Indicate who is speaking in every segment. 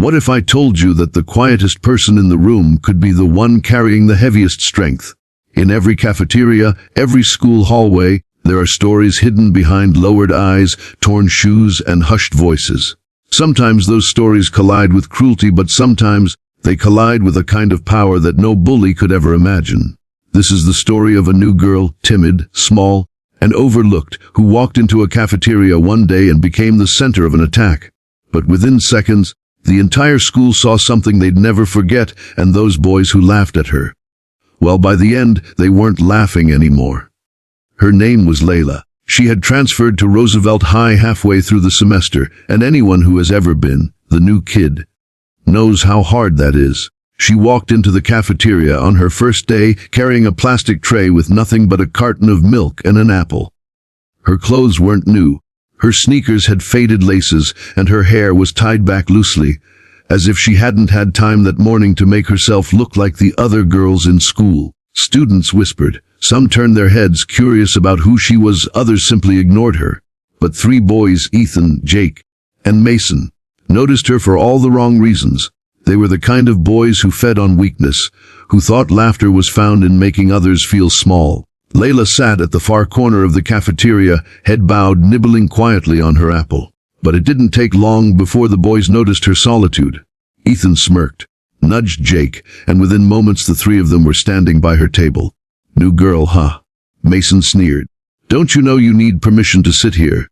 Speaker 1: What if I told you that the quietest person in the room could be the one carrying the heaviest strength? In every cafeteria, every school hallway, there are stories hidden behind lowered eyes, torn shoes, and hushed voices. Sometimes those stories collide with cruelty, but sometimes they collide with a kind of power that no bully could ever imagine. This is the story of a new girl, timid, small, and overlooked, who walked into a cafeteria one day and became the center of an attack. But within seconds, the entire school saw something they'd never forget, and those boys who laughed at her. Well, by the end, they weren't laughing anymore. Her name was Layla. She had transferred to Roosevelt High halfway through the semester, and anyone who has ever been the new kid knows how hard that is. She walked into the cafeteria on her first day, carrying a plastic tray with nothing but a carton of milk and an apple. Her clothes weren't new. Her sneakers had faded laces, and her hair was tied back loosely, as if she hadn't had time that morning to make herself look like the other girls in school. Students whispered. Some turned their heads, curious about who she was. Others simply ignored her. But 3 boys, Ethan, Jake, and Mason, noticed her for all the wrong reasons. They were the kind of boys who fed on weakness, who thought laughter was found in making others feel small. Layla sat at the far corner of the cafeteria, head bowed, nibbling quietly on her apple. But it didn't take long before the boys noticed her solitude. Ethan smirked, nudged Jake, and within moments the 3 of them were standing by her table. New girl, huh? Mason sneered. Don't you know you need permission to sit here?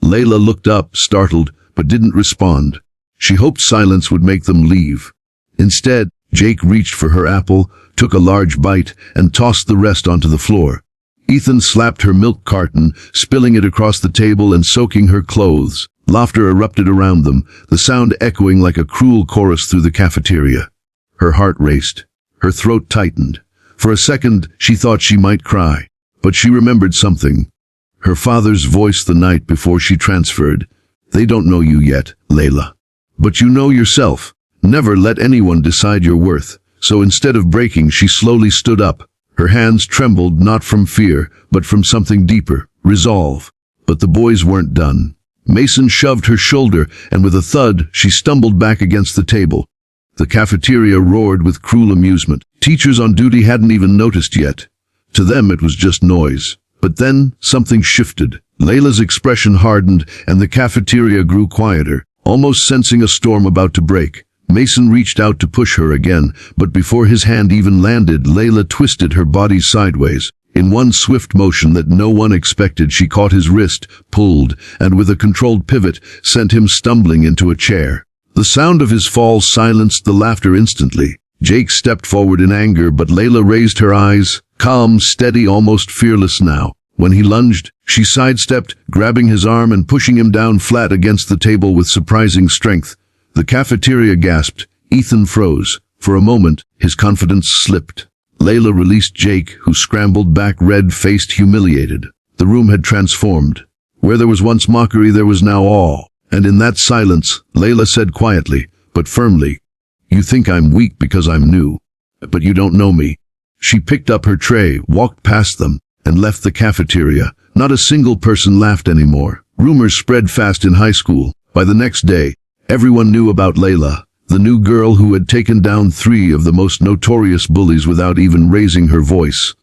Speaker 1: Layla looked up, startled, but didn't respond. She hoped silence would make them leave. Instead, Jake reached for her apple, took a large bite, and tossed the rest onto the floor. Ethan slapped her milk carton, spilling it across the table and soaking her clothes. Laughter erupted around them, the sound echoing like a cruel chorus through the cafeteria. Her heart raced. Her throat tightened. For a second, she thought she might cry. But she remembered something. Her father's voice the night before she transferred. They don't know you yet, Layla. But you know yourself. Never let anyone decide your worth. So instead of breaking, she slowly stood up. Her hands trembled, not from fear, but from something deeper, resolve. But the boys weren't done. Mason shoved her shoulder, and with a thud, she stumbled back against the table. The cafeteria roared with cruel amusement. Teachers on duty hadn't even noticed yet. To them it was just noise. But then, something shifted. Layla's expression hardened, and the cafeteria grew quieter, almost sensing a storm about to break. Mason reached out to push her again, but before his hand even landed, Layla twisted her body sideways. In one swift motion that no one expected, she caught his wrist, pulled, and with a controlled pivot, sent him stumbling into a chair. The sound of his fall silenced the laughter instantly. Jake stepped forward in anger, but Layla raised her eyes, calm, steady, almost fearless now. When he lunged, she sidestepped, grabbing his arm and pushing him down flat against the table with surprising strength. The cafeteria gasped. Ethan froze. For a moment, his confidence slipped. Layla released Jake, who scrambled back, red-faced, humiliated. The room had transformed. Where there was once mockery, there was now awe. And in that silence, Layla said quietly, but firmly, "You think I'm weak because I'm new. But you don't know me." She picked up her tray, walked past them, and left the cafeteria. Not a single person laughed anymore. Rumors spread fast in high school. By the next day, everyone knew about Layla, the new girl who had taken down 3 of the most notorious bullies without even raising her voice.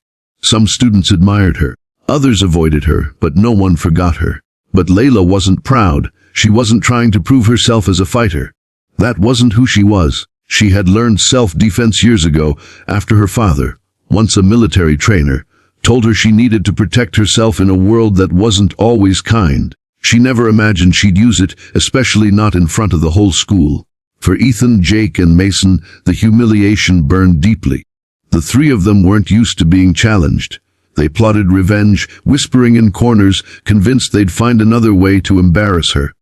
Speaker 1: Some students admired her. Others avoided her, but no one forgot her. But Layla wasn't proud. She wasn't trying to prove herself as a fighter. That wasn't who she was. She had learned self-defense years ago, after her father, once a military trainer, told her she needed to protect herself in a world that wasn't always kind. She never imagined she'd use it, especially not in front of the whole school. For Ethan, Jake, and Mason, the humiliation burned deeply. The 3 of them weren't used to being challenged. They plotted revenge, whispering in corners, convinced they'd find another way to embarrass her.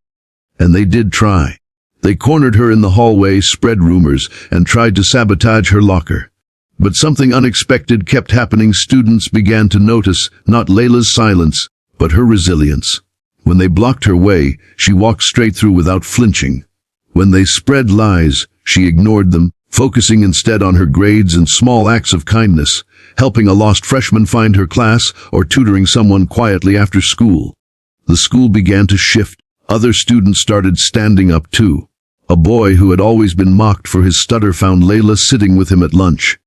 Speaker 1: And they did try. They cornered her in the hallway, spread rumors, and tried to sabotage her locker. But something unexpected kept happening. Students began to notice, not Layla's silence, but her resilience. When they blocked her way, she walked straight through without flinching. When they spread lies, she ignored them, focusing instead on her grades and small acts of kindness, helping a lost freshman find her class or tutoring someone quietly after school. The school began to shift. Other students started standing up too. A boy who had always been mocked for his stutter found Layla sitting with him at lunch.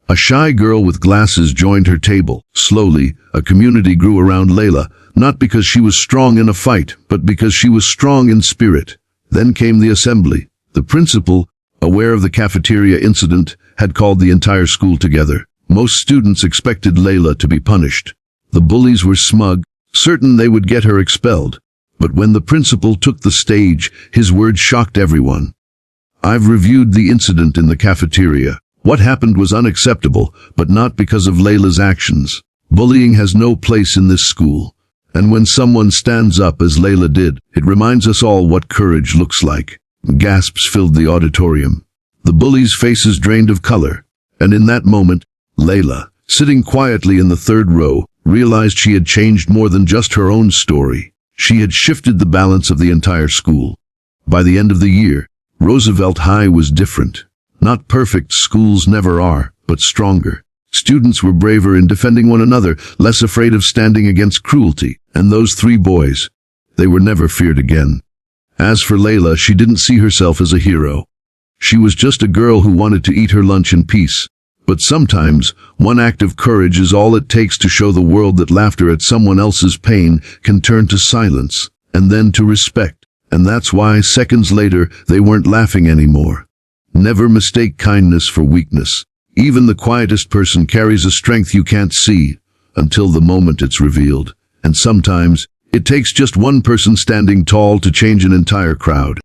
Speaker 1: A shy girl with glasses joined her table. Slowly, a community grew around Layla, not because she was strong in a fight, but because she was strong in spirit. Then came the assembly. The principal, aware of the cafeteria incident, had called the entire school together. Most students expected Layla to be punished. The bullies were smug, certain they would get her expelled. But when the principal took the stage, his words shocked everyone. "I've reviewed the incident in the cafeteria. What happened was unacceptable, but not because of Layla's actions. Bullying has no place in this school. And when someone stands up as Layla did, it reminds us all what courage looks like." Gasps filled the auditorium. The bullies' faces drained of color. And in that moment, Layla, sitting quietly in the third row, realized she had changed more than just her own story. She had shifted the balance of the entire school. By the end of the year, Roosevelt High was different. Not perfect, schools never are, but stronger. Students were braver in defending one another, less afraid of standing against cruelty. And those three boys, they were never feared again. As for Layla, she didn't see herself as a hero. She was just a girl who wanted to eat her lunch in peace. But sometimes, one act of courage is all it takes to show the world that laughter at someone else's pain can turn to silence, and then to respect. And that's why, seconds later, they weren't laughing anymore. Never mistake kindness for weakness. Even the quietest person carries a strength you can't see, until the moment it's revealed. And sometimes, it takes just one person standing tall to change an entire crowd.